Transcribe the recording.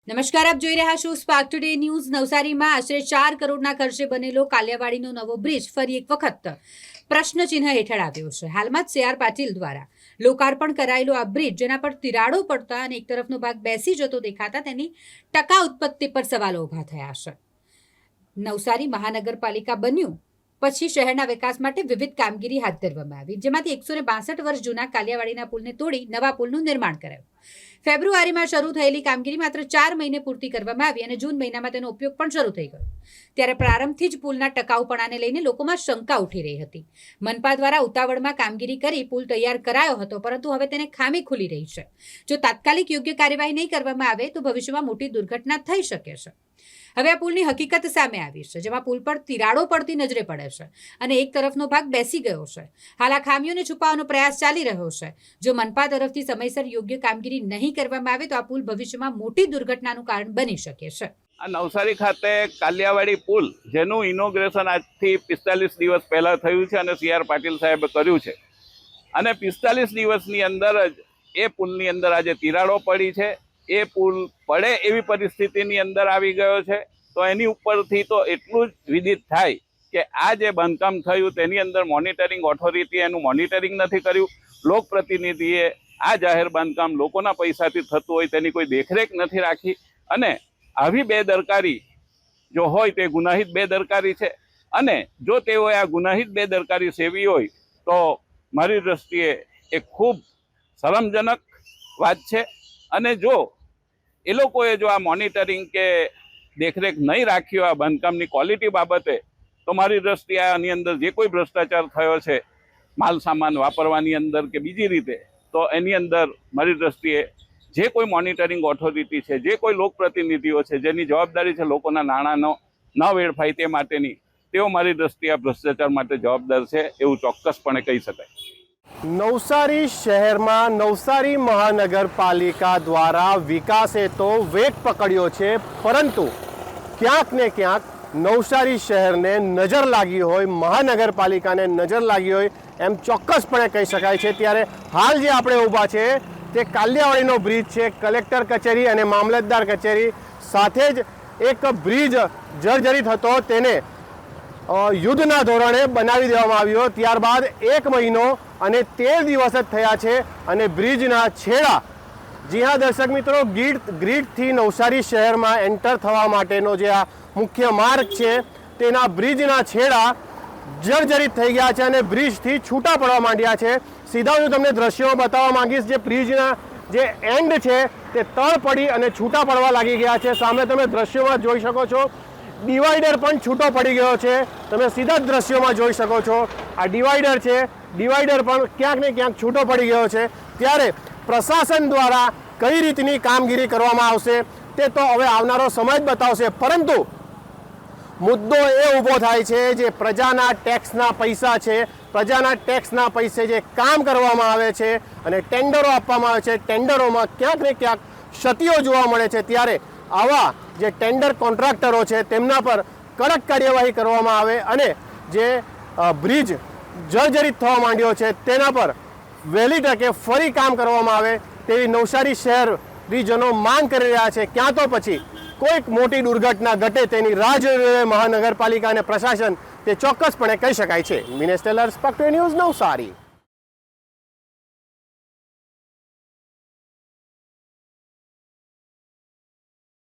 નમસ્કાર, આપ જોઈ રહ્યા છો સ્પાર્ક ટુડે ન્યૂઝ। નવસારીમાં આશરે 4 કરોડના ખર્ચે બનેલો કાલિયાવાડીનો નવો બ્રિજ ફરી એક વખત પ્રશ્નચિહ્ન હેઠળ આવ્યો છે। હાલમાં જ CR પાટીલ દ્વારા લોકાર્પણ કરાયેલો આ બ્રિજ, જેના પર તિરાડો પડતા અને એક તરફનો ભાગ બેસી જતો દેખાતા તેની ટકા ઉત્પત્તિ પર સવાલો ઊભા થયા છે। નવસારી મહાનગરપાલિકા બન્યું પછી શહેરના વિકાસ માટે વિવિધ કામગીરી હાથ ધરવામાં આવી, જેમાંથી 162 વર્ષ જૂના કાલિયાવાડીના પુલને તોડી નવા પુલનું નિર્માણ કરાયું। ફેબ્રુઆરીમાં શરૂ થયેલી કામગીરી માત્ર 4 મહિને પૂર્તિ કરવામાં આવી અને જૂન મહિનામાં તેનો ઉપયોગ પણ શરૂ થઈ ગયો। ત્યારે પ્રારંભથી જ પુલના ટકાઉપણાને લઈને લોકોમાં શંકા ઉઠી રહી હતી। મનપા દ્વારા ઉતાવળમાં કામગીરી કરી પુલ તૈયાર કરાયો હતો, પરંતુ હવે તેને ખામી ખુલી રહી છે। જો તાત્કાલિક યોગ્ય કાર્યવાહી નહીં કરવામાં આવે તો ભવિષ્યમાં મોટી દુર્ઘટના થઈ શકે છે। હવે આ પુલની હકીકત સામે આવી છે, જેમાં પુલ પર તિરાડો પડતી નજરે પડે છે અને એક તરફનો ભાગ બેસી ગયો છે। હાલ આ ખામીઓને છુપાવવાનો પ્રયાસ ચાલી રહ્યો છે। જો મનપા તરફથી સમયસર યોગ્ય કામગીરી નહીં કરવામાં આવે તો આ પુલ ભવિષ્યમાં મોટી દુર્ઘટનાનું કારણ બની શકે છે। આ નવસારી ખાતે કાલિયાવાડી પુલ, જેનું ઇનોગ્રેશન આજથી 45 દિવસ પહેલા થયું છે અને CR પાટીલ સાહેબે કર્યું છે, અને 45 દિવસની અંદર જ એ પુલની અંદર આજે તિરાડો પડી છે। એ પુલ પડે એવી પરિસ્થિતિની અંદર આવી ગયો છે। તો એની ઉપરથી તો એટલું જ વિદિત થાય કે આ જે બાંધકામ થયું તેની અંદર મોનિટરિંગ ઓથોરિટીએ એનું મોનિટરિંગ નથી કર્યું। લોકપ્રતિનિધિએ આ જાહેર બાંધકામ લોકોના પૈસાથી થતું હોય તેની કોઈ દેખરેખ નથી રાખી, અને આવી બેદરકારી જો હોય તે ગુનાહિત બેદરકારી છે। અને જો તેઓએ આ ગુનાહિત બેદરકારી સેવી હોય તો મારી દ્રષ્ટિએ એ ખૂબ શરમજનક વાત છે। અને જો એ લોકોએ જો આ મોનિટરિંગ કે દેખરેખ નહીં રાખ્યો આ બાંધકામની ક્વોલિટી બાબતે, તો મારી દ્રષ્ટિએ આની અંદર જે કોઈ ભ્રષ્ટાચાર થયો છે માલ સામાન વાપરવાની અંદર કે બીજી રીતે, તો એની અંદર મારી દ્રષ્ટિએ જે કોઈ મોનિટરિંગ ઓથોરિટી છે, જે કોઈ લોકપ્રતિનિધિઓ છે, જેની જવાબદારી છે લોકોના નાણાંનો ન વેડફાય તે માટેની, તેઓ મારી દ્રષ્ટિએ આ ભ્રષ્ટાચાર માટે જવાબદાર છે એવું ચોક્કસપણે કહી શકાય। નવસારી શહેરમાં નવસારી મહાનગરપાલિકા દ્વારા વિકાસે તો વેગ પકડ્યો છે, પરંતુ ક્યાંક ને ક્યાંક નવસારી શહેરને નજર લાગી હોય, મહાનગરપાલિકાને નજર લાગી હોય એમ ચોક્કસપણે કહી શકાય છે। ત્યારે હાલ જે આપણે ઊભા છે તે કાલિયાવાડીનો બ્રિજ છે। કલેક્ટર કચેરી અને મામલતદાર કચેરી સાથે જ એક બ્રિજ જર્જરિત હતો, તેને યુદ્ધના ધોરણે બનાવી દેવામાં આવ્યો। ત્યારબાદ 1 મહિનો અને 13 દિવસ જ થયા છે અને બ્રિજના છેડા, જી હા દર્શક મિત્રો, ગ્રીડથી નવસારી શહેરમાં એન્ટર થવા માટેનો જે આ મુખ્ય માર્ગ છે તેના બ્રિજના છેડા જર્જરિત થઈ ગયા છે અને બ્રિજથી છૂટા પડવા માંડ્યા છે। સીધા હું તમને દ્રશ્યોમાં બતાવવા માંગીશ, જે બ્રિજના જે એન્ડ છે તે તળ પડી અને છૂટા પડવા લાગી ગયા છે। સામે તમે દ્રશ્યોમાં જોઈ શકો છો, ડિવાઈડર પણ છૂટો પડી ગયો છે। તમે સીધા જ દ્રશ્યોમાં જોઈ શકો છો, આ ડિવાઈડર છે, ડિવાઈડર પણ ક્યાંક ને ક્યાંક છૂટો પડી ગયો છે। ત્યારે પ્રશાસન દ્વારા કઈ રીતની કામગીરી કરવામાં આવશે તે તો હવે આવનારો સમય જ બતાવશે, પરંતુ મુદ્દો એ ઊભો થાય છે, જે પ્રજાના ટેક્સના પૈસા છે, પ્રજાના ટેક્સના પૈસે જે કામ કરવામાં આવે છે અને ટેન્ડરો આપવામાં આવે છે, ટેન્ડરોમાં ક્યાંક ને ક્યાંક ક્ષતિઓ જોવા મળે છે। ત્યારે આવા જે ટેન્ડર કોન્ટ્રાક્ટરો છે તેમના પર કડક કાર્યવાહી કરવામાં આવે અને જે બ્રિજ જર્જરિત થવા માંડ્યો છે તેના પર વહેલી તકે ફરી કામ કરવામાં આવે તેવી નવસારી શહેરીજનો માંગ કરી રહ્યા છે। ક્યાં તો પછી કોઈક મોટી દુર્ઘટના ઘટે તેની રાહ જોઈ રહ્યું મહાનગરપાલિકા અને પ્રશાસન, તે ચોક્કસપણે કહી શકાય છે। Minesh Tailor, Spark Today News, Navsari.